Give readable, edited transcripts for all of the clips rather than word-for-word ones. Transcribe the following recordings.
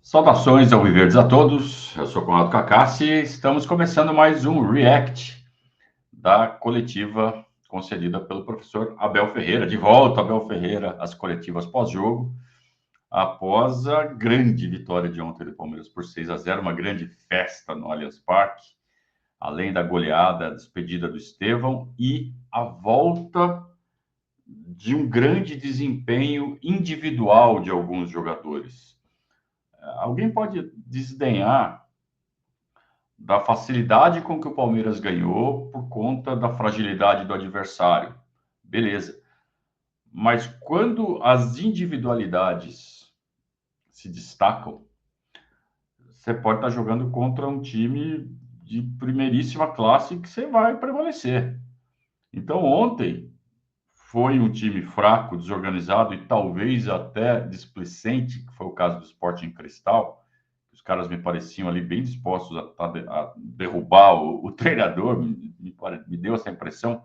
Saudações ao Viverdes a todos, eu sou Conrado Cacassi e estamos começando mais um React da coletiva concedida pelo professor Abel Ferreira. De volta, Abel Ferreira, às coletivas pós-jogo, após a grande vitória de ontem do Palmeiras por 6-0, uma grande festa no Allianz Parque, além da goleada, a despedida do Estevão e a volta de um grande desempenho individual de alguns jogadores. Alguém pode desdenhar da facilidade com que o Palmeiras ganhou por conta da fragilidade do adversário. Beleza. Mas quando as individualidades se destacam, você pode estar jogando contra um time de primeiríssima classe que você vai prevalecer. Então, ontem foi um time fraco, desorganizado e talvez até displicente, que foi o caso do Sporting Cristal. Os caras me pareciam ali bem dispostos a derrubar o treinador, me deu essa impressão.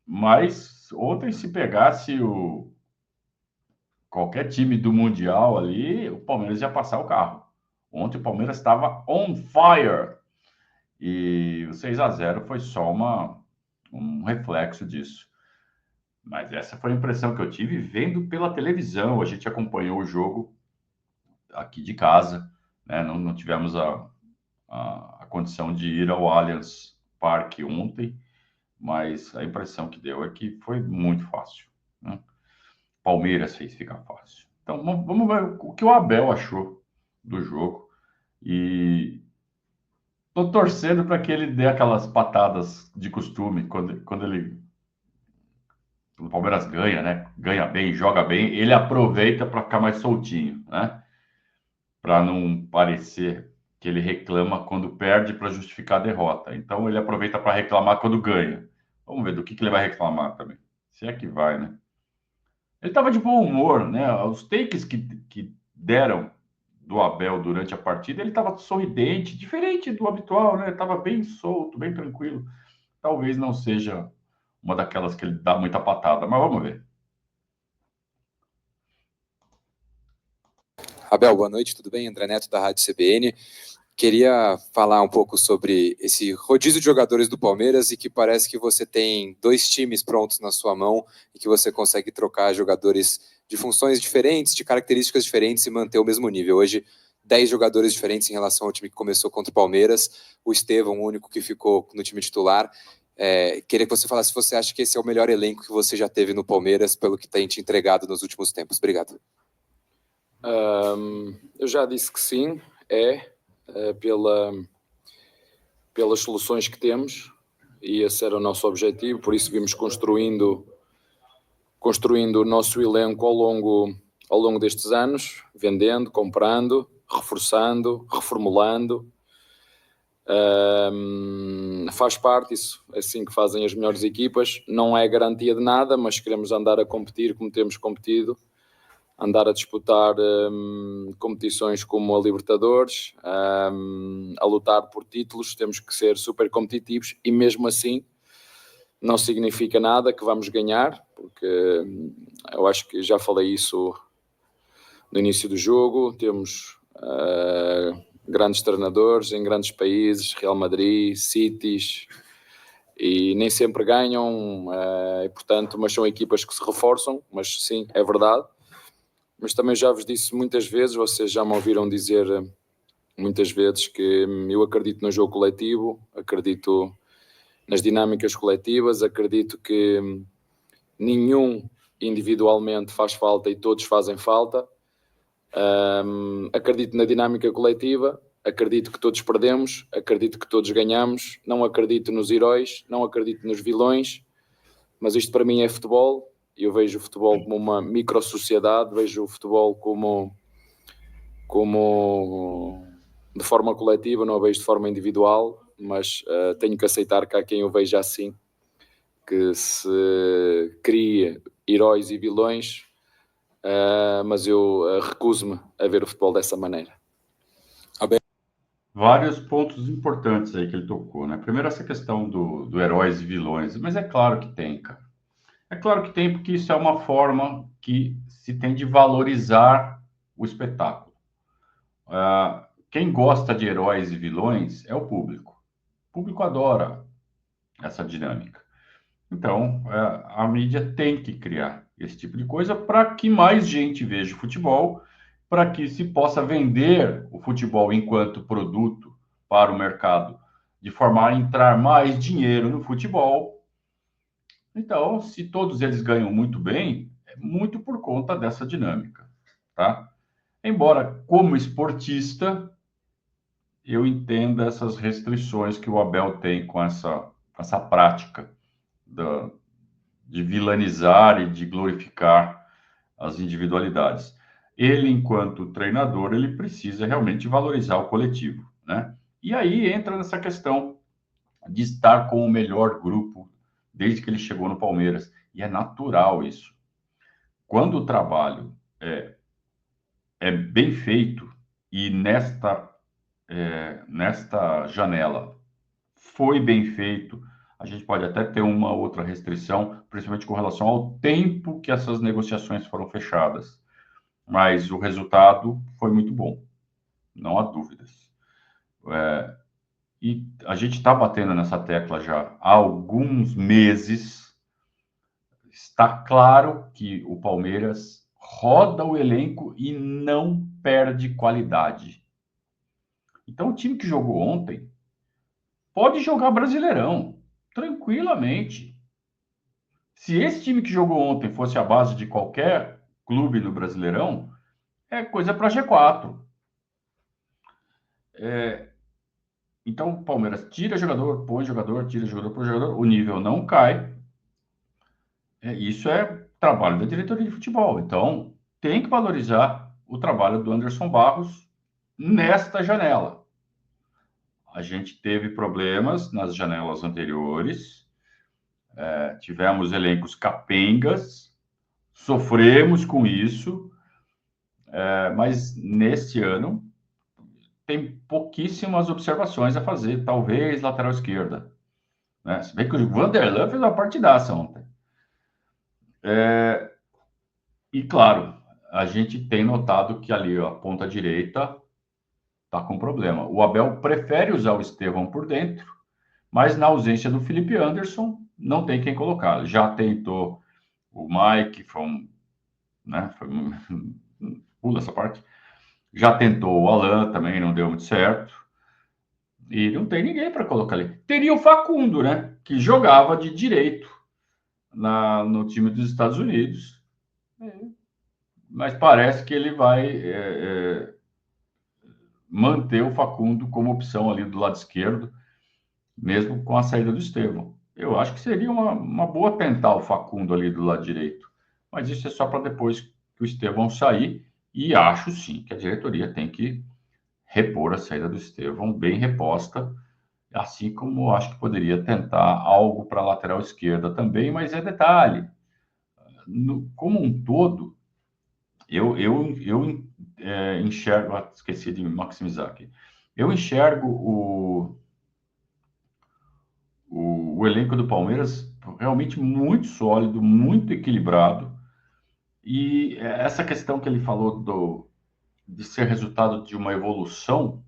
Mas ontem, se pegasse qualquer time do Mundial ali, o Palmeiras ia passar o carro. Ontem o Palmeiras estava on fire. E o 6-0 foi só um reflexo disso. Mas essa foi a impressão que eu tive vendo pela televisão. A gente acompanhou o jogo aqui de casa, né? Não tivemos a condição de ir ao Allianz Parque ontem, mas a impressão que deu é que foi muito fácil, né? Palmeiras fez ficar fácil. Então vamos ver o que o Abel achou do jogo e tô torcendo para que ele dê aquelas patadas de costume quando o Palmeiras ganha, né? Ganha bem, joga bem, ele aproveita para ficar mais soltinho, né? Para não parecer que ele reclama quando perde para justificar a derrota. Então ele aproveita para reclamar quando ganha. Vamos ver do que ele vai reclamar também. Se é que vai, né? Ele estava de bom humor, né? Os takes que deram do Abel durante a partida, ele estava sorridente, diferente do habitual, né? Ele estava bem solto, bem tranquilo. Talvez não seja uma daquelas que ele dá muita patada, mas vamos ver. Abel, boa noite, tudo bem? André Neto, da Rádio CBN. Queria falar um pouco sobre esse rodízio de jogadores do Palmeiras e que parece que você tem 2 times prontos na sua mão e que você consegue trocar jogadores de funções diferentes, de características diferentes e manter o mesmo nível. Hoje, 10 jogadores diferentes em relação ao time que começou contra o Palmeiras, o Estevão, o único que ficou no time titular. Queria que você falasse se você acha que esse é o melhor elenco que você já teve no Palmeiras, pelo que tem te entregado nos últimos tempos. Obrigado. Eu já disse que sim, pelas soluções que temos, e esse era o nosso objetivo, por isso vimos construindo o nosso elenco ao longo destes anos, vendendo, comprando, reforçando, reformulando. Faz parte, isso é assim que fazem as melhores equipas, não é garantia de nada, mas queremos andar a competir como temos competido, andar a disputar competições como a Libertadores, a lutar por títulos, temos que ser super competitivos e mesmo assim não significa nada que vamos ganhar, porque eu acho que já falei isso no início do jogo, temos grandes treinadores em grandes países, Real Madrid, Cities, e nem sempre ganham, e, portanto, mas são equipas que se reforçam, mas sim, é verdade. Mas também já vos disse muitas vezes, vocês já me ouviram dizer muitas vezes que eu acredito no jogo coletivo, acredito nas dinâmicas coletivas, acredito que nenhum individualmente faz falta e todos fazem falta. Acredito na dinâmica coletiva, acredito que todos perdemos, acredito que todos ganhamos, não acredito nos heróis, não acredito nos vilões, mas isto para mim é futebol. Eu vejo o futebol como uma micro-sociedade, vejo o futebol como de forma coletiva, não o vejo de forma individual, mas tenho que aceitar que há quem o veja assim, que se cria heróis e vilões, mas eu recuso-me a ver o futebol dessa maneira. Vários pontos importantes aí que ele tocou, né? Primeiro, essa questão do heróis e vilões, mas é claro que tem, cara. É claro que tem, porque isso é uma forma que se tem de valorizar o espetáculo. Quem gosta de heróis e vilões é o público. O público adora essa dinâmica. Então, a mídia tem que criar esse tipo de coisa para que mais gente veja o futebol, para que se possa vender o futebol enquanto produto para o mercado, de forma a entrar mais dinheiro no futebol. Então, se todos eles ganham muito bem, é muito por conta dessa dinâmica, tá? Embora, como esportista, eu entenda essas restrições que o Abel tem com essa prática de vilanizar e de glorificar as individualidades. Ele, enquanto treinador, ele precisa realmente valorizar o coletivo, né? E aí entra nessa questão de estar com o melhor grupo desde que ele chegou no Palmeiras. E é natural isso. Quando o trabalho é bem feito e nesta janela foi bem feito, a gente pode até ter uma outra restrição, principalmente com relação ao tempo que essas negociações foram fechadas. Mas o resultado foi muito bom, não há dúvidas. E a gente está batendo nessa tecla já há alguns meses. Está claro que o Palmeiras roda o elenco e não perde qualidade. Então, o time que jogou ontem pode jogar Brasileirão, tranquilamente. Se esse time que jogou ontem fosse a base de qualquer clube do Brasileirão, é coisa para G4. Então, o Palmeiras tira jogador, põe jogador, tira jogador, põe jogador, o nível não cai. Isso é trabalho da diretoria de futebol. Então, tem que valorizar o trabalho do Anderson Barros nesta janela. A gente teve problemas nas janelas anteriores, tivemos elencos capengas, sofremos com isso, mas neste ano tem pouquíssimas observações a fazer, talvez lateral esquerda, né? Se bem que o Vanderlan fez uma partidaça ontem. E claro, a gente tem notado que ali a ponta direita está com problema. O Abel prefere usar o Estevão por dentro, mas na ausência do Felipe Anderson, não tem quem colocar. Já tentou o Mike, pula essa parte. Já tentou o Alan, também não deu muito certo. E não tem ninguém para colocar ali. Teria o Facundo, né? Que jogava de direito no time dos Estados Unidos. Mas parece que ele vai manter o Facundo como opção ali do lado esquerdo, mesmo com a saída do Estevão. Eu acho que seria uma boa tentar o Facundo ali do lado direito. Mas isso é só para depois que o Estevão sair. E acho sim que a diretoria tem que repor a saída do Estevão bem reposta, assim como acho que poderia tentar algo para a lateral esquerda também, mas é detalhe. Como um todo, eu enxergo, esqueci de maximizar aqui, eu enxergo o elenco do Palmeiras realmente muito sólido, muito equilibrado, e essa questão que ele falou de ser resultado de uma evolução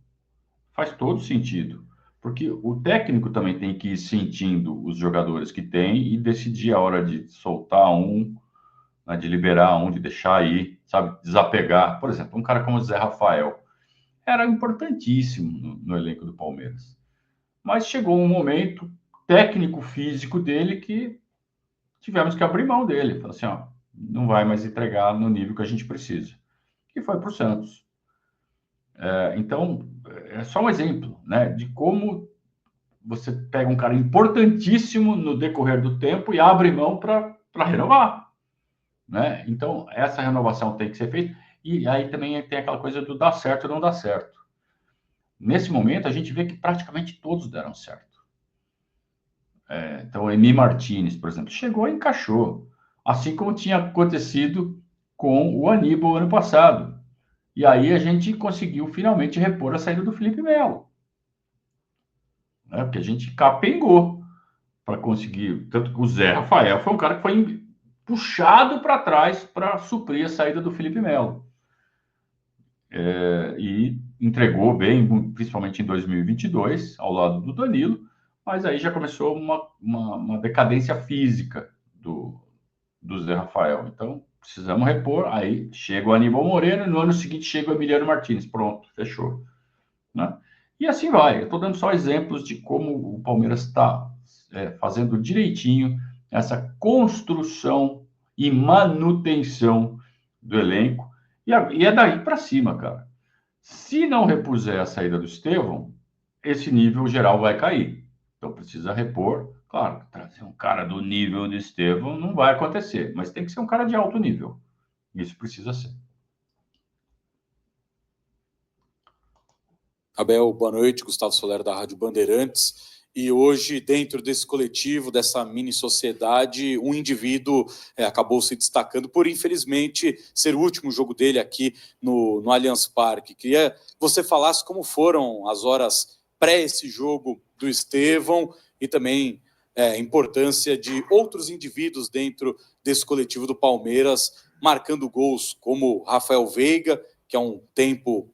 faz todo sentido, porque o técnico também tem que ir sentindo os jogadores que tem e decidir a hora de soltar um, né, de liberar um, de deixar aí, sabe, desapegar. Por exemplo, um cara como o Zé Rafael era importantíssimo no elenco do Palmeiras, mas chegou um momento técnico-físico dele que tivemos que abrir mão dele. Falou assim, ó, não vai mais entregar no nível que a gente precisa. E foi para o Santos. Então, é só um exemplo, né, de como você pega um cara importantíssimo no decorrer do tempo e abre mão para renovar, né? Então, essa renovação tem que ser feita. E aí também tem aquela coisa do dar certo ou não dar certo. Nesse momento, a gente vê que praticamente todos deram certo. Então, o Emi Martinez, por exemplo, chegou e encaixou. Assim como tinha acontecido com o Aníbal ano passado. E aí a gente conseguiu finalmente repor a saída do Felipe Melo. Né? Porque a gente capengou para conseguir. Tanto que o Zé Rafael foi um cara que foi puxado para trás para suprir a saída do Felipe Melo. e entregou bem, principalmente em 2022, ao lado do Danilo, mas aí já começou uma decadência física do Zé Rafael. Então, precisamos repor. Aí chega o Aníbal Moreno e no ano seguinte chega o Emiliano Martins. Pronto, fechou. Né? E assim vai. Eu estou dando só exemplos de como o Palmeiras está fazendo direitinho essa construção e manutenção do elenco. E é daí para cima, cara. Se não repuser a saída do Estevão, esse nível geral vai cair. Então precisa repor. Claro, trazer um cara do nível do Estevão não vai acontecer, mas tem que ser um cara de alto nível. Isso precisa ser. Abel, boa noite. Gustavo Soler, da Rádio Bandeirantes. E hoje, dentro desse coletivo, dessa mini-sociedade, um indivíduo acabou se destacando por, infelizmente, ser o último jogo dele aqui no Allianz Parque. Queria que você falasse como foram as horas pré esse jogo do Estevão e também a importância de outros indivíduos dentro desse coletivo do Palmeiras, marcando gols, como Rafael Veiga, que há um tempo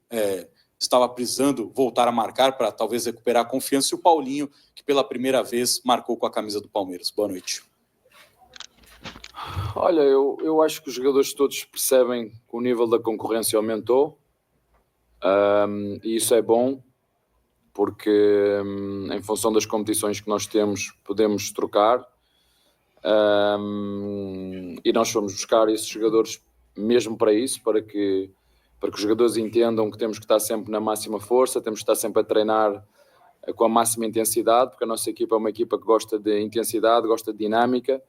estava precisando voltar a marcar para talvez recuperar a confiança, e o Paulinho, que pela primeira vez marcou com a camisa do Palmeiras. Boa noite. Olha, eu acho que os jogadores todos percebem que o nível da concorrência aumentou, e isso é bom, porque em função das competições que nós temos, podemos trocar, e nós fomos buscar esses jogadores mesmo para isso, para que os jogadores entendam que temos que estar sempre na máxima força, temos que estar sempre a treinar com a máxima intensidade, porque a nossa equipa é uma equipa que gosta de intensidade, gosta de dinâmica,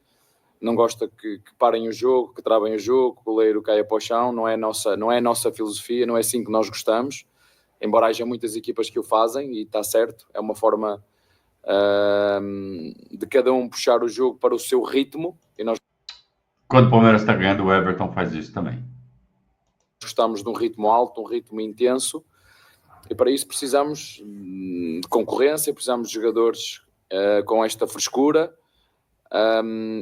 não gosta que parem o jogo, que travem o jogo, que o goleiro caia para o chão. Não é a nossa filosofia, não é assim que nós gostamos, embora haja muitas equipas que o fazem, e está certo, é uma forma de cada um puxar o jogo para o seu ritmo, e nós, quando o Palmeiras está ganhando, o Everton faz isso também. Gostamos de um ritmo alto, um ritmo intenso, e para isso precisamos de concorrência, precisamos de jogadores com esta frescura,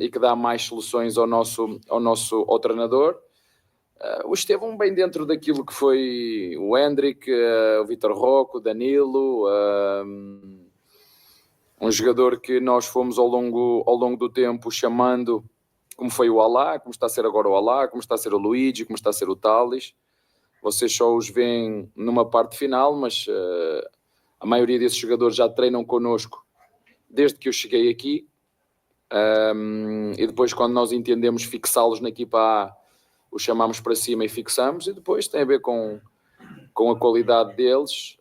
e que dá mais soluções ao treinador. O Estevão bem dentro daquilo que foi o Hendrick, o Vitor Roque, o Danilo, um jogador que nós fomos ao longo do tempo chamando, como foi o Alá, como está a ser agora o Alá, como está a ser o Luigi, como está a ser o Tales. Vocês só os veem numa parte final, mas a maioria desses jogadores já treinam connosco desde que eu cheguei aqui, e depois, quando nós entendemos fixá-los na equipa A, os chamamos para cima e fixamos, e depois tem a ver com a qualidade deles.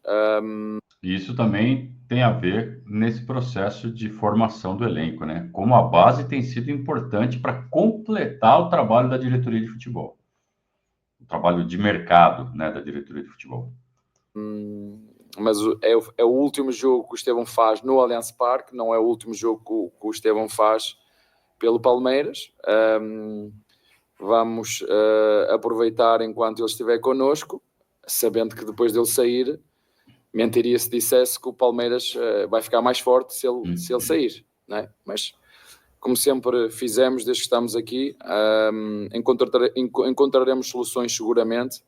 Isso também tem a ver nesse processo de formação do elenco, né? Como a base tem sido importante para completar o trabalho da diretoria de futebol, o trabalho de mercado, né, da diretoria de futebol. Mas é o último jogo que o Estevão faz no Allianz Parque, não é o último jogo que o Estevão faz pelo Palmeiras. Vamos aproveitar enquanto ele estiver connosco, sabendo que depois dele sair, mentiria se dissesse que o Palmeiras vai ficar mais forte se ele sair, não é? Mas, como sempre fizemos desde que estamos aqui, encontraremos soluções seguramente,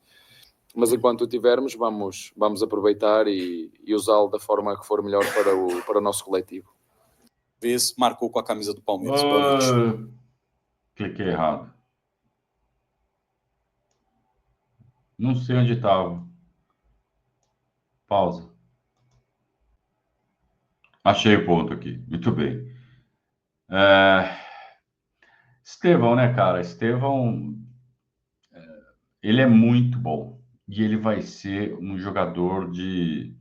mas enquanto o tivermos, vamos aproveitar e usá-lo da forma que for melhor para o nosso coletivo. Vez marcou com a camisa do Palmeiras. Boa noite. Cliquei errado. Não sei onde estava. Pausa. Achei o ponto aqui. Muito bem. Estevão, né, cara? Estevão, ele é muito bom. E ele vai ser um jogador de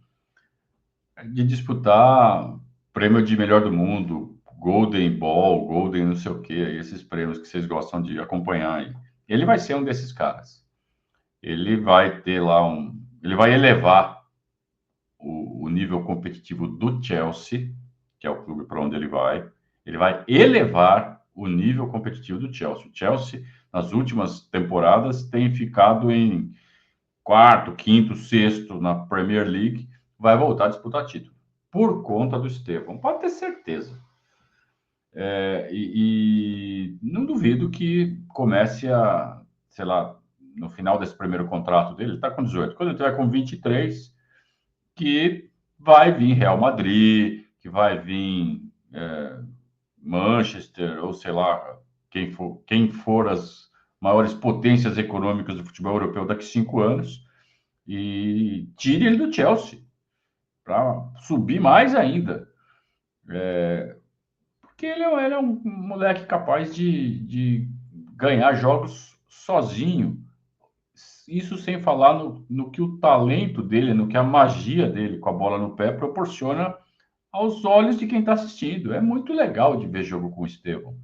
disputar prêmio de melhor do mundo, Golden Ball, Golden não sei o quê, esses prêmios que vocês gostam de acompanhar aí. Ele vai ser um desses caras. Ele vai ter lá ele vai elevar o nível competitivo do Chelsea, que é o clube para onde ele vai. Ele vai elevar o nível competitivo do Chelsea. O Chelsea, nas últimas temporadas, tem ficado em quarto, quinto, sexto na Premier League. Vai voltar a disputar título por conta do Estevão. Pode ter certeza. E não duvido que comece a, sei lá, no final desse primeiro contrato dele, ele está com 18. Quando ele estiver com 23, que vai vir Real Madrid, que vai vir Manchester, ou sei lá, quem for as maiores potências econômicas do futebol europeu daqui a 5 anos, e tire ele do Chelsea, para subir mais ainda. Porque ele é um moleque capaz de ganhar jogos sozinho. Isso sem falar no que o talento dele, no que a magia dele com a bola no pé proporciona aos olhos de quem está assistindo. É muito legal de ver jogo com o Estevão,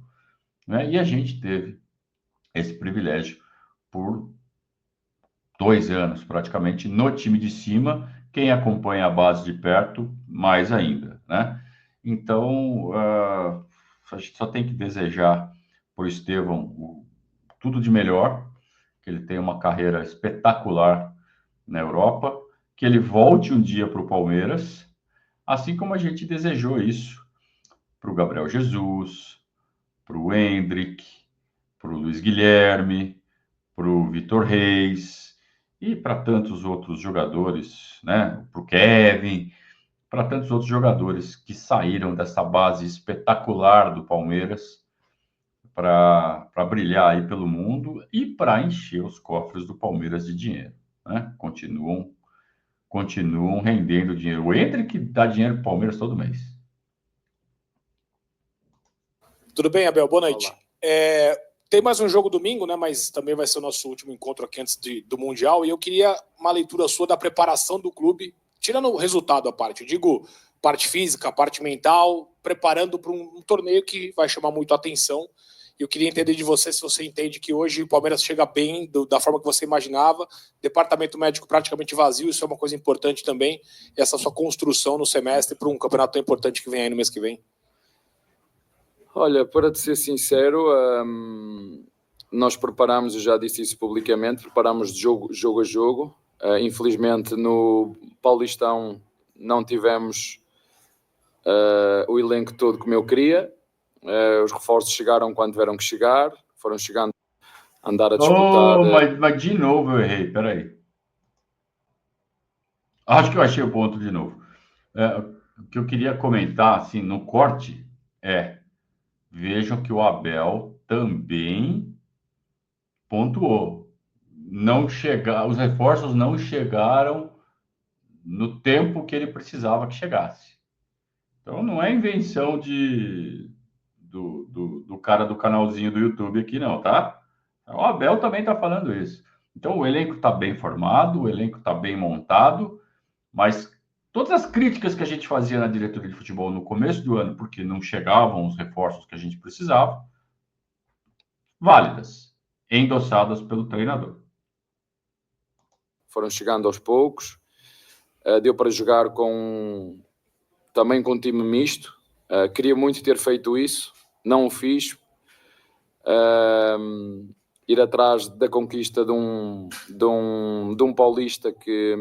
né? E a gente teve esse privilégio por 2 anos, praticamente, no time de cima. Quem acompanha a base de perto, mais ainda, né? Então, a gente só tem que desejar para o Estevão tudo de melhor, que ele tenha uma carreira espetacular na Europa, que ele volte um dia para o Palmeiras, assim como a gente desejou isso para o Gabriel Jesus, para o Endrick, para o Luiz Guilherme, para o Vitor Reis e para tantos outros jogadores, né? Para o Kevin, para tantos outros jogadores que saíram dessa base espetacular do Palmeiras para brilhar aí pelo mundo e para encher os cofres do Palmeiras de dinheiro, né? Continuam rendendo dinheiro. O Endrick dá dinheiro para o Palmeiras todo mês. Tudo bem, Abel? Boa noite. Tem mais um jogo domingo, né? Mas também vai ser o nosso último encontro aqui antes do Mundial. E eu queria uma leitura sua da preparação do clube, tirando o resultado à parte. Eu digo parte física, parte mental, preparando para um torneio que vai chamar muito a atenção. Eu queria entender de você se você entende que hoje o Palmeiras chega bem, da forma que você imaginava, departamento médico praticamente vazio, isso é uma coisa importante também, essa sua construção no semestre para um campeonato tão importante que vem aí no mês que vem. Olha, para te ser sincero, nós preparámos, eu já disse isso publicamente, preparámos de jogo a jogo. Infelizmente no Paulistão não tivemos o elenco todo como eu queria. Os reforços chegaram quando tiveram que chegar, foram chegando a andar a disputar. Mas de novo eu errei, peraí. Acho que eu achei o ponto de novo. O que eu queria comentar, assim, no corte, vejam que o Abel também pontuou. Os reforços não chegaram no tempo que ele precisava que chegasse. Então, não é invenção do cara do canalzinho do YouTube aqui, não, tá? O Abel também está falando isso. Então, o elenco está bem formado, o elenco está bem montado, mas todas as críticas que a gente fazia na diretoria de futebol no começo do ano, porque não chegavam os reforços que a gente precisava, válidas, endossadas pelo treinador. Foram chegando aos poucos, deu para jogar também com um time misto. Queria muito ter feito isso, não o fiz. Ir atrás da conquista de um paulista que,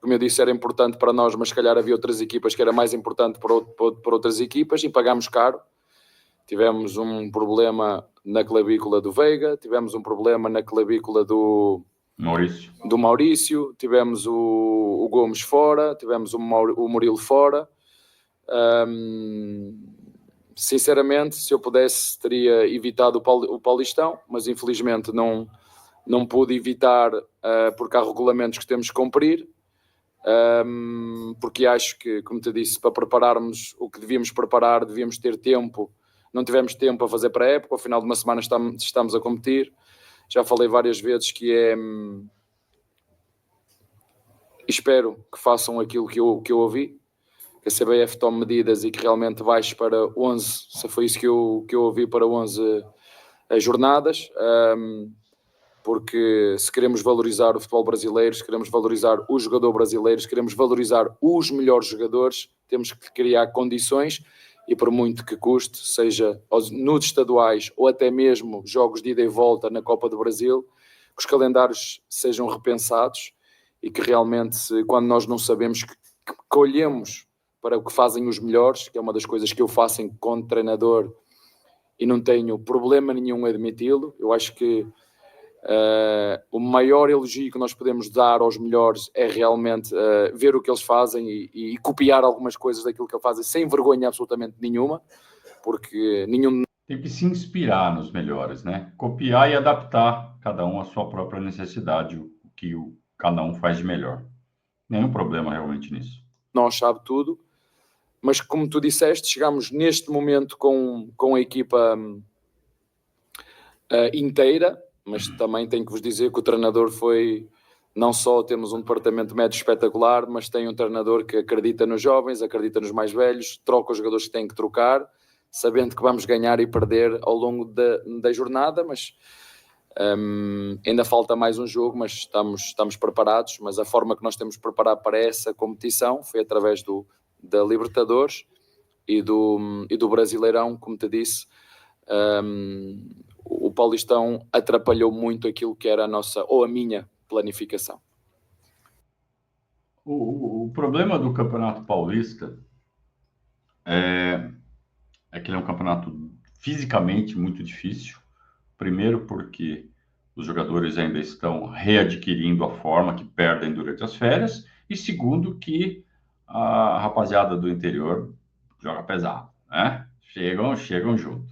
como eu disse, era importante para nós, mas se calhar havia outras equipas que era mais importante para outras equipas, e pagámos caro. Tivemos um problema na clavícula do Veiga, tivemos um problema na clavícula do Maurício, tivemos o Gomes fora, tivemos o Murilo fora. Sinceramente, se eu pudesse, teria evitado o Paulistão, mas infelizmente não pude evitar, porque há regulamentos que temos que cumprir, porque acho que, como te disse, para prepararmos o que devíamos preparar, devíamos ter tempo. Não tivemos tempo a fazer para a época, ao final de uma semana estamos a competir. Já falei várias vezes que espero que façam aquilo que eu ouvi, que a CBF tome medidas e que realmente baixe para 11, se foi isso que eu ouvi, para 11 jornadas, porque se queremos valorizar o futebol brasileiro, se queremos valorizar o jogador brasileiro, se queremos valorizar os melhores jogadores, temos que criar condições, e por muito que custe, seja nos estaduais ou até mesmo jogos de ida e volta na Copa do Brasil, que os calendários sejam repensados e que realmente, quando nós não sabemos, que olhemos para o que fazem os melhores, que é uma das coisas que eu faço enquanto treinador e não tenho problema nenhum em admiti-lo. Eu acho que O maior elogio que nós podemos dar aos melhores é realmente ver o que eles fazem e copiar algumas coisas daquilo que eles fazem sem vergonha absolutamente nenhuma, porque nenhum... Tem que se inspirar nos melhores, né? Copiar e adaptar cada um à sua própria necessidade, o que cada um faz de melhor. Nenhum problema realmente nisso. Nós sabe tudo, mas como tu disseste, chegamos neste momento com a equipa inteira, mas também tenho que vos dizer que o treinador foi... Não só temos um departamento médio espetacular, mas tem um treinador que acredita nos jovens, acredita nos mais velhos, troca os jogadores que têm que trocar, sabendo que vamos ganhar e perder ao longo da jornada, mas ainda falta mais um jogo, mas estamos preparados. Mas a forma que nós temos de preparar para essa competição foi através da Libertadores e do Brasileirão, como te disse. O Paulistão atrapalhou muito aquilo que era a minha planificação. O problema do Campeonato Paulista é que ele é um campeonato fisicamente muito difícil. Primeiro porque os jogadores ainda estão readquirindo a forma que perdem durante as férias. E segundo que a rapaziada do interior joga pesado, né? Chegam junto.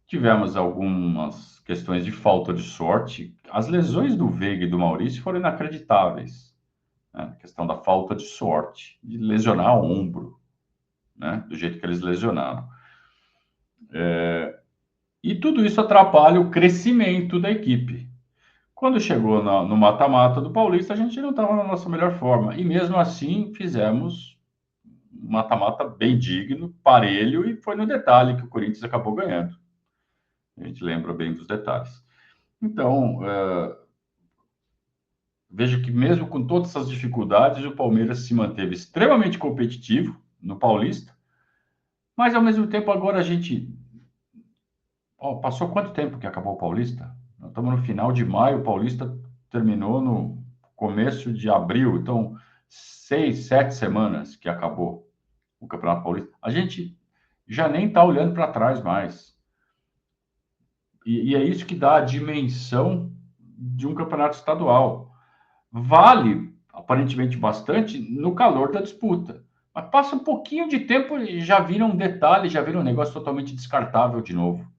Tivemos algumas questões de falta de sorte. As lesões do Veiga e do Maurício foram inacreditáveis, né? A questão da falta de sorte, de lesionar o ombro, né? Do jeito que eles lesionaram. E tudo isso atrapalha o crescimento da equipe. Quando chegou no mata-mata do Paulista, a gente não estava na nossa melhor forma. E mesmo assim, fizemos um mata-mata bem digno, parelho, e foi no detalhe que o Corinthians acabou ganhando. A gente lembra bem dos detalhes. Então, vejo que mesmo com todas essas dificuldades, o Palmeiras se manteve extremamente competitivo no Paulista, mas ao mesmo tempo agora a gente... passou quanto tempo que acabou o Paulista? Nós estamos no final de maio, o Paulista terminou no começo de abril, então 6, 7 semanas que acabou o Campeonato Paulista. A gente já nem está olhando para trás mais. E é isso que dá a dimensão de um campeonato estadual. Vale, aparentemente, bastante no calor da disputa. Mas passa um pouquinho de tempo e já vira um detalhe, já vira um negócio totalmente descartável de novo.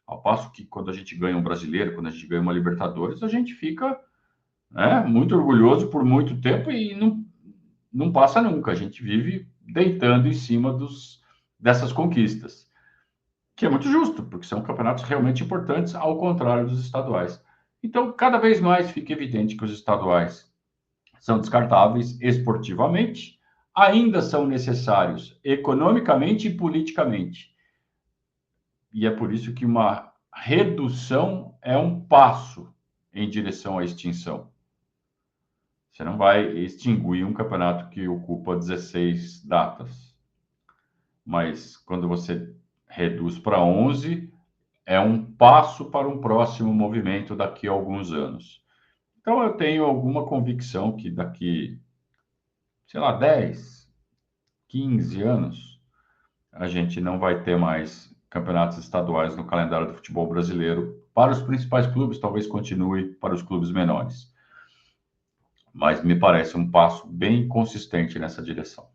Ao passo que quando a gente ganha um brasileiro, quando a gente ganha uma Libertadores, a gente fica, né, muito orgulhoso por muito tempo e não passa nunca. A gente vive deitando em cima dessas conquistas. Que é muito justo, porque são campeonatos realmente importantes, ao contrário dos estaduais. Então, cada vez mais fica evidente que os estaduais são descartáveis esportivamente, ainda são necessários economicamente e politicamente. E é por isso que uma redução é um passo em direção à extinção. Você não vai extinguir um campeonato que ocupa 16 datas. Mas quando você reduz para 11, é um passo para um próximo movimento daqui a alguns anos. Então, eu tenho alguma convicção que daqui, sei lá, 10, 15 anos, a gente não vai ter mais campeonatos estaduais no calendário do futebol brasileiro. Para os principais clubes, talvez continue para os clubes menores. Mas me parece um passo bem consistente nessa direção.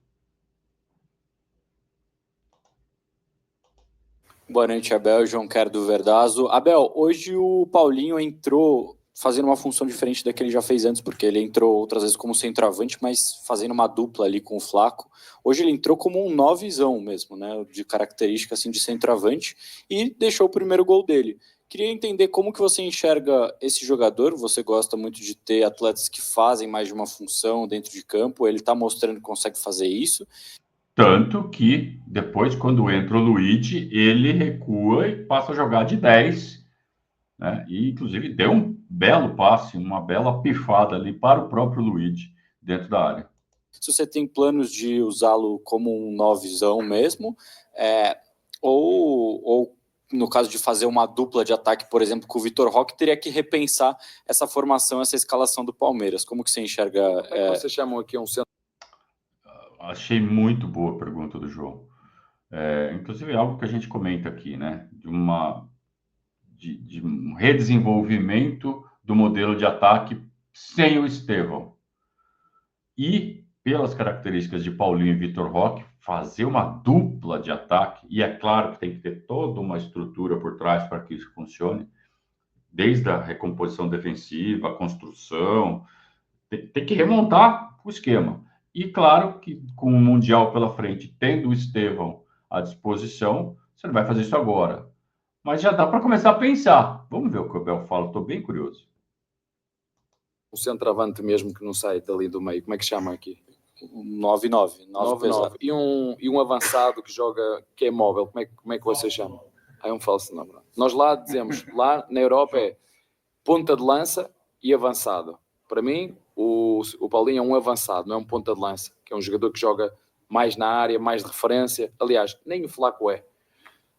Boa noite, Abel. João Quero do Verdazo. Abel, hoje o Paulinho entrou fazendo uma função diferente da que ele já fez antes, porque ele entrou outras vezes como centroavante, mas fazendo uma dupla ali com o Flaco. Hoje ele entrou como um novizão mesmo, né, de característica assim de centroavante, e deixou o primeiro gol dele. Queria entender como que você enxerga esse jogador. Você gosta muito de ter atletas que fazem mais de uma função dentro de campo. Ele está mostrando que consegue fazer isso. Tanto que, depois, quando entra o Luigi, ele recua e passa a jogar de 10, né? E, inclusive, deu um belo passe, uma bela pifada ali para o próprio Luigi, dentro da área. Se você tem planos de usá-lo como um novizão mesmo, ou no caso de fazer uma dupla de ataque, por exemplo, com o Vitor Roque, teria que repensar essa formação, essa escalação do Palmeiras. Como que você enxerga? Como é que vocês chamam aqui um centro? Achei muito boa a pergunta do João. Inclusive, é algo que a gente comenta aqui, né? de um redesenvolvimento do modelo de ataque sem o Estevão. E, pelas características de Paulinho e Vitor Roque, fazer uma dupla de ataque, e é claro que tem que ter toda uma estrutura por trás para que isso funcione, desde a recomposição defensiva, a construção, tem que remontar o esquema. E claro que com o Mundial pela frente, tendo o Estevão à disposição, você não vai fazer isso agora. Mas já dá para começar a pensar. Vamos ver o que o Abel fala, estou bem curioso. O centroavante mesmo que não sai dali do meio, como é que chama aqui? 9-9. 9-9. E um avançado que joga, que é móvel, como é que vocês chamam? É um falso nome. Nós lá dizemos, lá na Europa é ponta de lança e avançado. Para mim, o Paulinho é um avançado, não é um ponta de lança, que é um jogador que joga mais na área, mais de referência. Aliás, nem o Flaco é.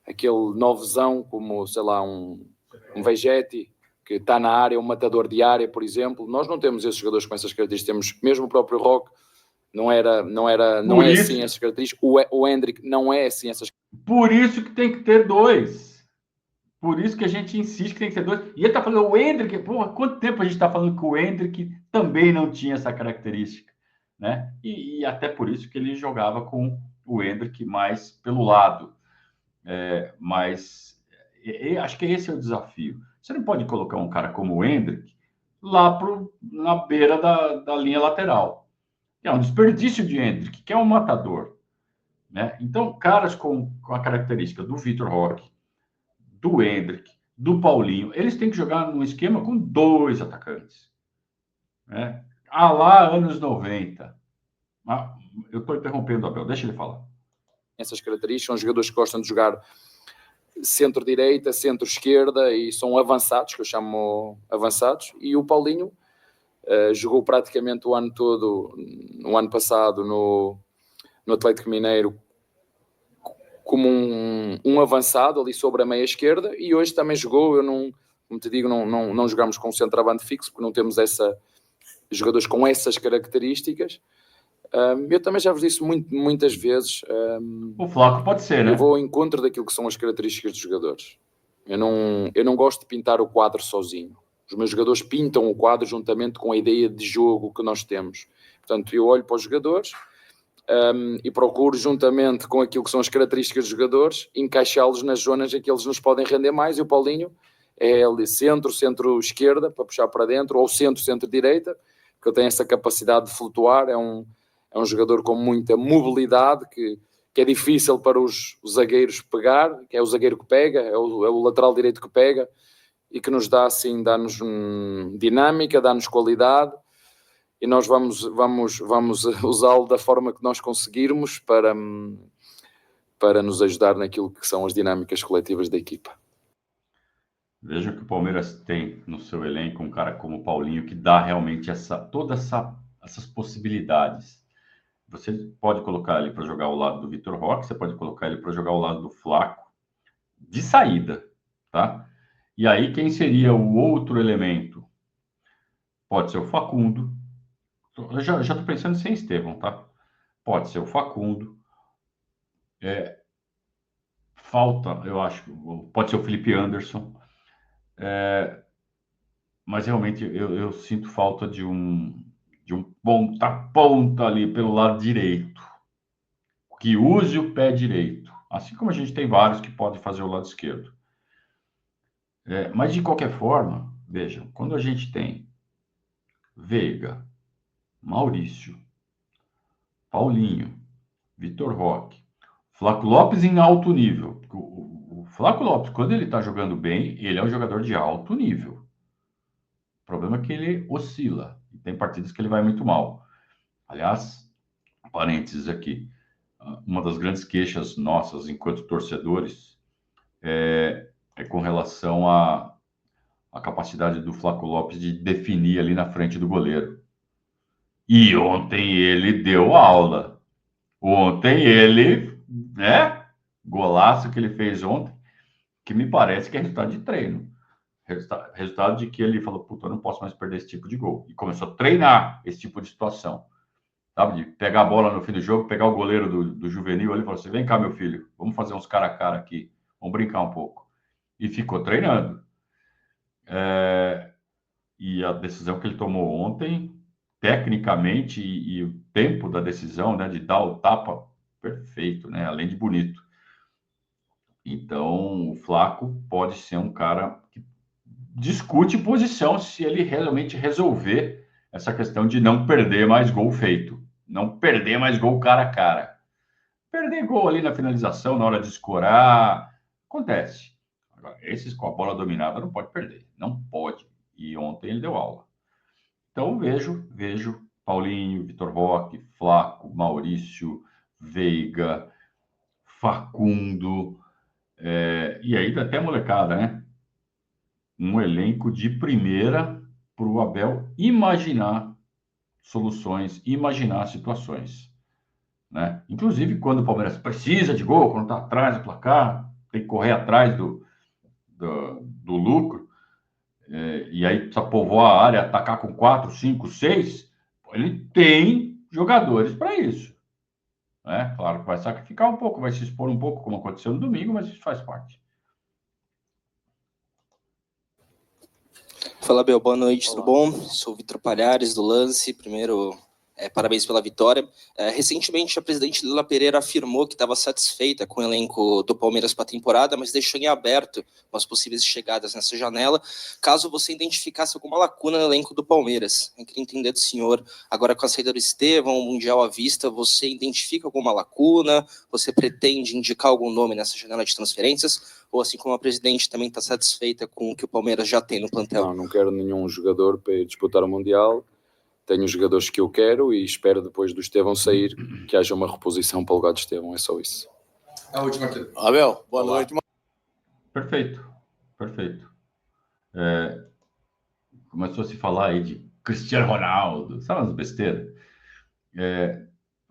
Aquele novozão, como, sei lá, um Vegetti, que está na área, um matador de área, por exemplo. Nós não temos esses jogadores com essas características. Temos mesmo o próprio Roque, não é assim essas características. O Hendrick não é assim essas características. Por isso que tem que ter dois. Por isso que a gente insiste que tem que ter dois. E ele está falando, o Hendrick, porra, quanto tempo a gente está falando que o Hendrick também não tinha essa característica, né? E até por isso que ele jogava com o Hendrick mais pelo lado. Mas acho que esse é o desafio. Você não pode colocar um cara como o Hendrick lá na beira da linha lateral. É um desperdício de Hendrick, que é um matador, né? Então, caras com a característica do Vitor Roque, do Hendrick, do Paulinho, eles têm que jogar num esquema com dois atacantes, né? Lá anos 90. Eu estou interrompendo o Abel, deixa ele falar. Essas características são jogadores que gostam de jogar centro-direita, centro-esquerda e são avançados, que eu chamo avançados, e o Paulinho jogou praticamente o ano todo, no ano passado, no Atlético Mineiro, como um avançado ali sobre a meia esquerda, e hoje também jogou. Como te digo, não jogamos com centroavante fixo, porque não temos jogadores com essas características. Eu também já vos disse muitas vezes. O Flaco pode ser, né? Eu vou ao encontro daquilo que são as características dos jogadores. Eu não gosto de pintar o quadro sozinho. Os meus jogadores pintam o quadro juntamente com a ideia de jogo que nós temos. Portanto, eu olho para os jogadores e procuro, juntamente com aquilo que são as características dos jogadores, encaixá-los nas zonas em que eles nos podem render mais. E o Paulinho é ali centro-esquerda, para puxar para dentro, ou centro-direita, que ele tem essa capacidade de flutuar. É um jogador com muita mobilidade, que é difícil para os zagueiros pegar, que é o zagueiro que pega, é o lateral direito que pega, e que nos dá-nos dinâmica, dá-nos qualidade, e nós vamos usá-lo da forma que nós conseguirmos para nos ajudar naquilo que são as dinâmicas coletivas da equipa. Veja que o Palmeiras tem no seu elenco um cara como o Paulinho, que dá realmente essas possibilidades. Você pode colocar ele para jogar ao lado do Vitor Roque, você pode colocar ele para jogar ao lado do Flaco, de saída, tá? E aí, quem seria o outro elemento? Pode ser o Facundo. Eu já estou pensando sem Estevão, tá? Pode ser o Facundo. Falta, eu acho, pode ser o Felipe Anderson. Mas realmente eu sinto falta de um ponta ali pelo lado direito, que use o pé direito, assim como a gente tem vários que podem fazer o lado esquerdo. Mas de qualquer forma, vejam, quando a gente tem Veiga, Maurício, Paulinho, Vitor Roque, Flaco Lopes em alto nível. O Flaco Lopes, quando ele está jogando bem, ele é um jogador de alto nível. O problema é que ele oscila. E tem partidas que ele vai muito mal. Aliás, parênteses aqui. Uma das grandes queixas nossas, enquanto torcedores, é com relação à capacidade do Flaco Lopes de definir ali na frente do goleiro. E ontem ele deu aula. Ontem ele, golaço que ele fez ontem, que me parece que é resultado de treino. Resultado de que ele falou, puta, eu não posso mais perder esse tipo de gol. E começou a treinar esse tipo de situação. Sabe, de pegar a bola no fim do jogo, pegar o goleiro do juvenil ali e falar assim, vem cá, meu filho, vamos fazer uns cara a cara aqui, vamos brincar um pouco. E ficou treinando. E a decisão que ele tomou ontem, tecnicamente, e o tempo da decisão, né, de dar o tapa, perfeito, né, além de bonito. Então, o Flaco pode ser um cara que discute posição se ele realmente resolver essa questão de não perder mais gol feito, não perder mais gol cara a cara. Perder gol ali na finalização, na hora de escorar, acontece. Agora, esses com a bola dominada não pode perder, não pode. E ontem ele deu aula. Então vejo Paulinho, Vitor Roque, Flaco, Maurício, Veiga, Facundo, e aí até molecada, né? Um elenco de primeira para o Abel imaginar soluções, imaginar situações, né? Inclusive quando o Palmeiras precisa de gol, quando está atrás do placar, tem que correr atrás do lucro, e aí precisa povoar a área, atacar com 4, 5, 6, ele tem jogadores para isso, né? Claro que vai sacrificar um pouco, vai se expor um pouco, como aconteceu no domingo, mas isso faz parte. Fala, Bel, boa noite, tudo bom? Sou o Vitor Palhares, do Lance. Primeiro, parabéns pela vitória. Recentemente, a presidente Lila Pereira afirmou que estava satisfeita com o elenco do Palmeiras para a temporada, mas deixou em aberto as possíveis chegadas nessa janela, caso você identificasse alguma lacuna no elenco do Palmeiras. Eu queria entender do senhor, agora com a saída do Estevão, o Mundial à vista, você identifica alguma lacuna? Você pretende indicar algum nome nessa janela de transferências? Ou assim como a presidente também está satisfeita com o que o Palmeiras já tem no plantel? Não quero nenhum jogador para ir disputar o Mundial. Tenho os jogadores que eu quero e espero depois do Estevão sair que haja uma reposição para o lugar de Estevão, é só isso. A última aqui. Abel, boa noite. Perfeito. Começou a se falar aí de Cristiano Ronaldo, sabe umas besteiras?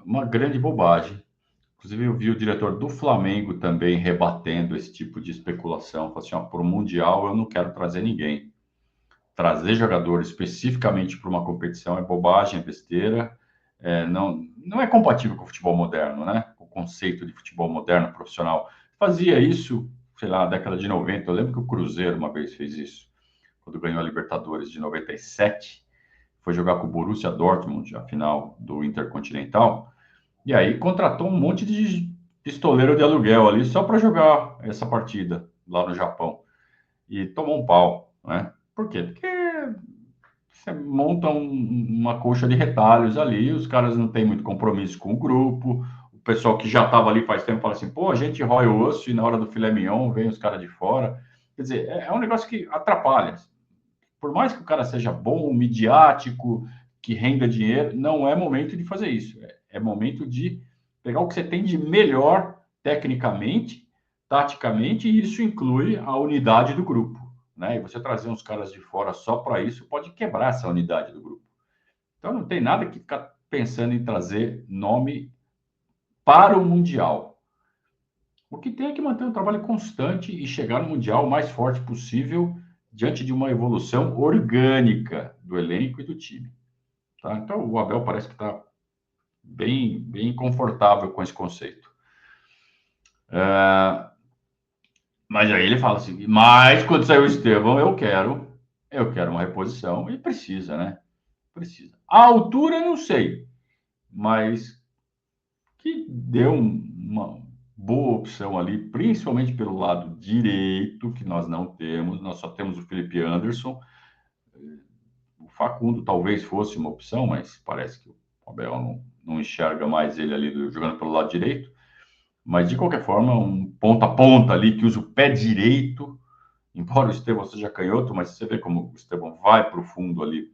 Uma grande bobagem. Inclusive, eu vi o diretor do Flamengo também rebatendo esse tipo de especulação. Falou assim, ó, por Mundial eu não quero trazer ninguém. Trazer jogador especificamente para uma competição é bobagem, é besteira. Não é compatível com o futebol moderno, né? O conceito de futebol moderno profissional. Fazia isso, sei lá, na década de 90. Eu lembro que o Cruzeiro uma vez fez isso, quando ganhou a Libertadores de 97. Foi jogar com o Borussia Dortmund, a final do Intercontinental. E aí contratou um monte de pistoleiro de aluguel ali só para jogar essa partida lá no Japão. E tomou um pau, né? Por quê? Porque você monta uma coxa de retalhos ali, os caras não têm muito compromisso com o grupo, o pessoal que já estava ali faz tempo fala assim, pô, a gente rói o osso e na hora do filé mignon vem os caras de fora. Quer dizer, é um negócio que atrapalha. Por mais que o cara seja bom, midiático, que renda dinheiro, não é momento de fazer isso. É momento de pegar o que você tem de melhor tecnicamente, taticamente, e isso inclui a unidade do grupo, né? E você trazer uns caras de fora só para isso pode quebrar essa unidade do grupo. Então não tem nada que ficar pensando em trazer nome para o Mundial. O que tem é que manter um trabalho constante e chegar no Mundial o mais forte possível diante de uma evolução orgânica do elenco e do time. Tá? Então o Abel parece que está bem confortável com esse conceito. Mas aí ele fala assim, mas quando sair o Estevão, eu quero uma reposição, e precisa, né? Precisa. A altura, não sei, mas que deu uma boa opção ali, principalmente pelo lado direito, que nós não temos, nós só temos o Felipe Anderson. O Facundo talvez fosse uma opção, mas parece que o Abel não enxerga mais ele ali jogando pelo lado direito. Mas, de qualquer forma, um ponta a ponta ali que usa o pé direito, embora o Estevão seja canhoto, mas você vê como o Estevão vai para o fundo ali,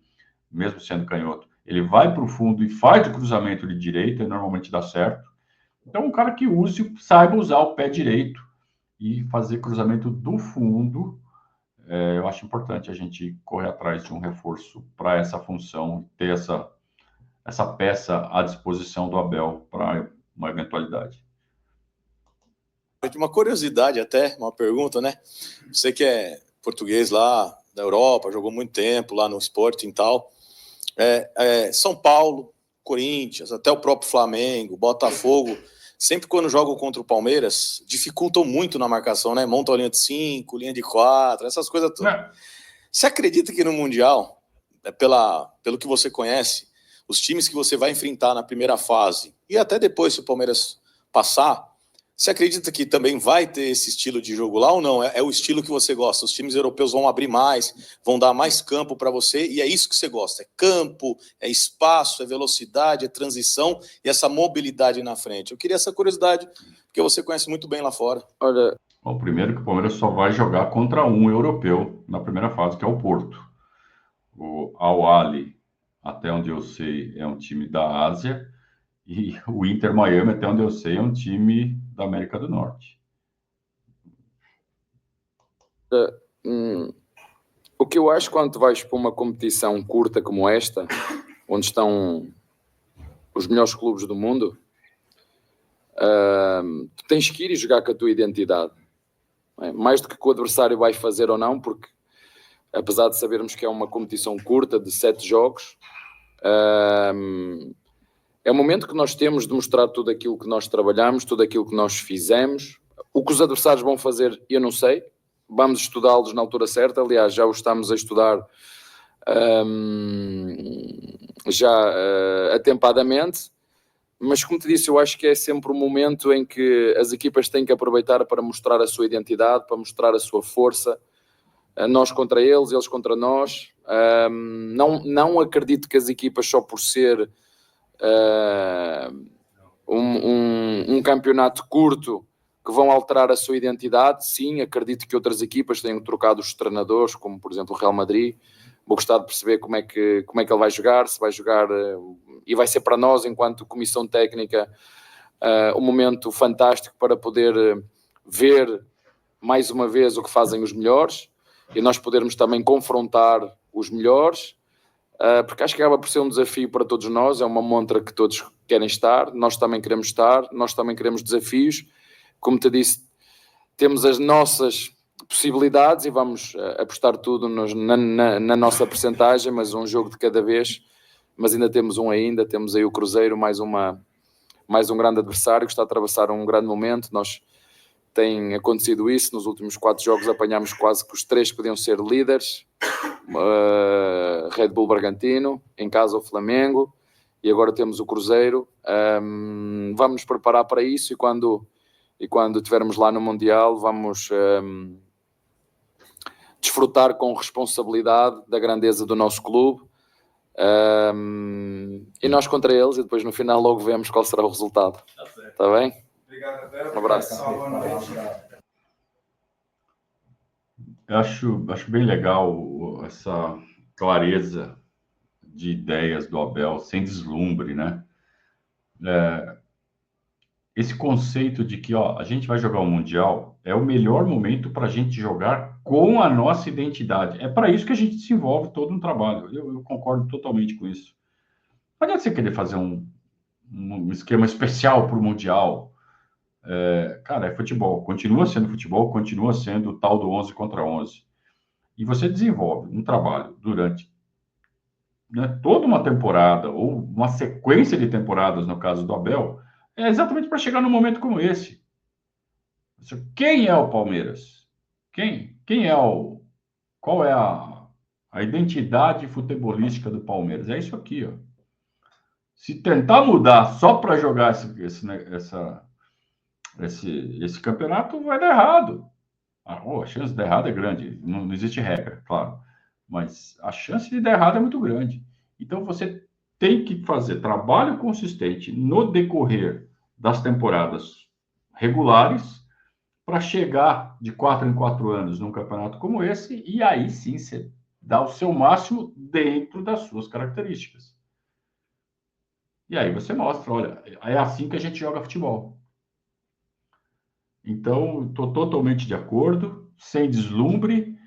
mesmo sendo canhoto, ele vai para o fundo e faz o cruzamento de direita e normalmente dá certo. Então, um cara que saiba usar o pé direito e fazer cruzamento do fundo, eu acho importante a gente correr atrás de um reforço para essa função, ter essa peça à disposição do Abel para uma eventualidade. Uma curiosidade até, uma pergunta, né? Você que é português lá da Europa, jogou muito tempo lá no Sporting e tal. São Paulo, Corinthians, até o próprio Flamengo, Botafogo, sempre quando jogam contra o Palmeiras, dificultam muito na marcação, né? Montam a linha de 5, linha de 4, essas coisas todas. Você acredita que no Mundial, pelo que você conhece, os times que você vai enfrentar na primeira fase, e até depois, se o Palmeiras passar, você acredita que também vai ter esse estilo de jogo lá ou não? É o estilo que você gosta? Os times europeus vão abrir mais, vão dar mais campo para você, e é isso que você gosta? É campo, é espaço, é velocidade, é transição e essa mobilidade na frente. Eu queria essa curiosidade, porque você conhece muito bem lá fora. Olha, O primeiro que o Palmeiras só vai jogar contra um europeu na primeira fase, que é o Porto. O Al-Ahly, até onde eu sei, é um time da Ásia, e o Inter Miami, até onde eu sei, é um time da América do Norte. o que eu acho quando tu vais para uma competição curta como esta, onde estão os melhores clubes do mundo, tu tens que ir e jogar com a tua identidade. Mais do que o adversário vai fazer ou não, porque apesar de sabermos que é uma competição curta de 7 jogos, é o momento que nós temos de mostrar tudo aquilo que nós trabalhamos, tudo aquilo que nós fizemos. O que os adversários vão fazer, eu não sei. Vamos estudá-los na altura certa. Aliás, já os estamos a estudar atempadamente. Mas, como te disse, eu acho que é sempre um momento em que as equipas têm que aproveitar para mostrar a sua identidade, para mostrar a sua força. Nós contra eles, eles contra nós. Não acredito que as equipas, só por ser um campeonato curto, que vão alterar a sua identidade. Sim, acredito que outras equipas tenham trocado os treinadores, como por exemplo o Real Madrid. Vou gostar de perceber como é que ele vai jogar, se vai jogar, e vai ser para nós, enquanto comissão técnica, um momento fantástico para poder ver mais uma vez o que fazem os melhores e nós podermos também confrontar os melhores, porque acho que acaba por ser um desafio para todos nós, é uma montra que todos querem estar, nós também queremos estar, nós também queremos desafios. Como te disse, temos as nossas possibilidades e vamos apostar tudo na nossa percentagem, mas um jogo de cada vez. Mas ainda temos temos aí o Cruzeiro, mais um grande adversário que está a atravessar um grande momento. Tem acontecido isso, nos últimos 4 jogos apanhámos quase que os 3 que podiam ser líderes, Red Bull Bragantino, em casa o Flamengo, e agora temos o Cruzeiro. Vamos nos preparar para isso e quando estivermos lá no Mundial vamos desfrutar com responsabilidade da grandeza do nosso clube, e nós contra eles, e depois no final logo vemos qual será o resultado. Está bem? Obrigado, Abel. Um abraço. Boa noite. Eu acho bem legal essa clareza de ideias do Abel, sem deslumbre, né? Esse conceito de que a gente vai jogar o Mundial é o melhor momento para a gente jogar com a nossa identidade. É para isso que a gente desenvolve todo um trabalho. Eu concordo totalmente com isso. Não adianta você querer fazer um esquema especial para o Mundial. Cara, é futebol. Continua sendo futebol, continua sendo o tal do 11 contra 11. E você desenvolve um trabalho durante toda uma temporada, ou uma sequência de temporadas, no caso do Abel, é exatamente para chegar num momento como esse. Quem é o Palmeiras? Qual é a identidade futebolística do Palmeiras? É isso aqui, ó. Se tentar mudar só para jogar esse campeonato, vai dar errado. A chance de dar errado é grande. Não existe regra, claro. Mas a chance de dar errado é muito grande. Então, você tem que fazer trabalho consistente no decorrer das temporadas regulares para chegar de 4 em 4 anos num campeonato como esse, e aí sim você dá o seu máximo dentro das suas características. E aí você mostra, olha, é assim que a gente joga futebol. Então, estou totalmente de acordo, sem deslumbre,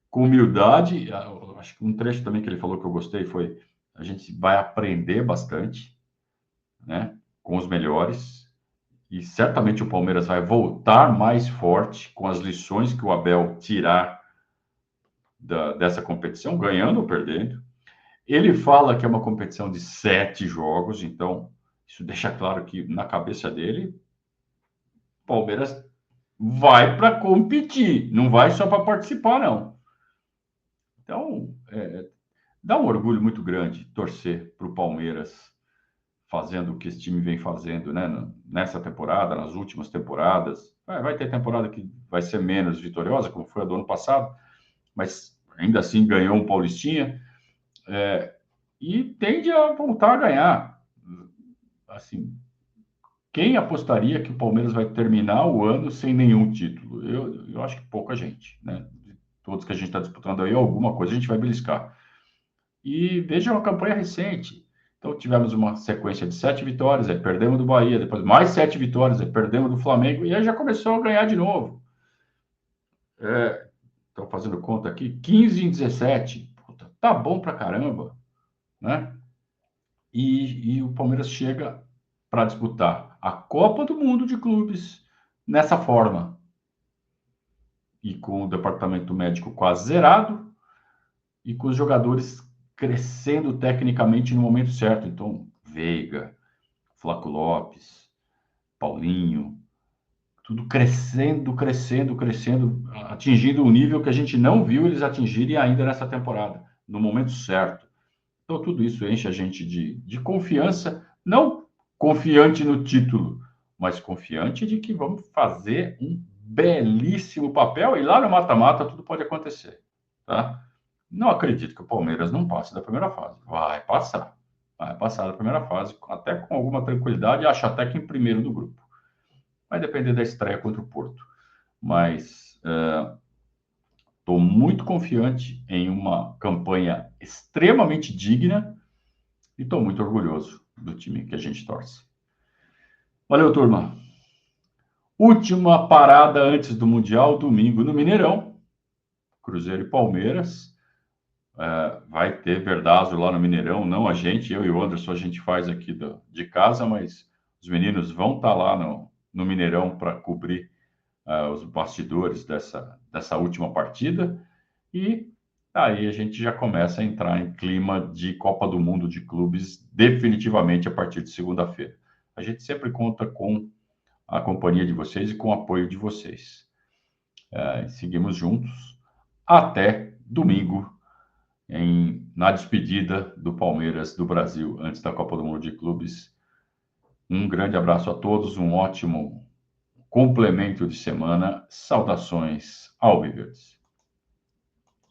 com humildade. Acho que um trecho também que ele falou que eu gostei foi: a gente vai aprender bastante, né, com os melhores, e certamente o Palmeiras vai voltar mais forte com as lições que o Abel tirar dessa competição, ganhando ou perdendo. Ele fala que é uma competição de 7 jogos, então isso deixa claro que na cabeça dele, o Palmeiras vai para competir, não vai só para participar, não. Então, dá um orgulho muito grande torcer para o Palmeiras fazendo o que esse time vem fazendo, né? Nessa temporada, nas últimas temporadas. Vai ter temporada que vai ser menos vitoriosa, como foi a do ano passado, mas ainda assim ganhou um Paulistinha, e tende a voltar a ganhar. Assim, quem apostaria que o Palmeiras vai terminar o ano sem nenhum título? Eu acho que pouca gente, né? Todos que a gente está disputando aí, alguma coisa a gente vai beliscar. E veja uma campanha recente. Então, tivemos uma sequência de 7 vitórias, aí perdemos do Bahia, depois mais 7 vitórias, aí perdemos do Flamengo, e aí já começou a ganhar de novo. Estou fazendo conta aqui, 15 em 17. Puta, tá bom pra caramba, né? E o Palmeiras chega para disputar a Copa do Mundo de Clubes nessa forma. E com o departamento médico quase zerado, e com os jogadores crescendo tecnicamente no momento certo. Então, Veiga, Flaco Lopes, Paulinho, tudo crescendo, atingindo um nível que a gente não viu eles atingirem ainda nessa temporada, no momento certo. Então, tudo isso enche a gente de confiança, não confiante no título, mas confiante de que vamos fazer um belíssimo papel, e lá no mata-mata tudo pode acontecer, tá? Não acredito que o Palmeiras não passe da primeira fase. Vai passar da primeira fase, até com alguma tranquilidade, acho até que em primeiro do grupo. Vai depender da estreia contra o Porto. Mas estou muito confiante em uma campanha extremamente digna e estou muito orgulhoso do time que a gente torce. Valeu, turma. Última parada antes do Mundial, domingo no Mineirão. Cruzeiro e Palmeiras. Vai ter Verdazo lá no Mineirão, não a gente, eu e o Anderson, a gente faz aqui de casa, mas os meninos vão estar lá no Mineirão para cobrir os bastidores dessa última partida, e aí a gente já começa a entrar em clima de Copa do Mundo de clubes definitivamente a partir de segunda-feira. A gente sempre conta com a companhia de vocês e com o apoio de vocês. Seguimos juntos até domingo, na despedida do Palmeiras do Brasil antes da Copa do Mundo de Clubes. Um grande abraço a todos, um ótimo complemento de semana. Saudações alviverdes.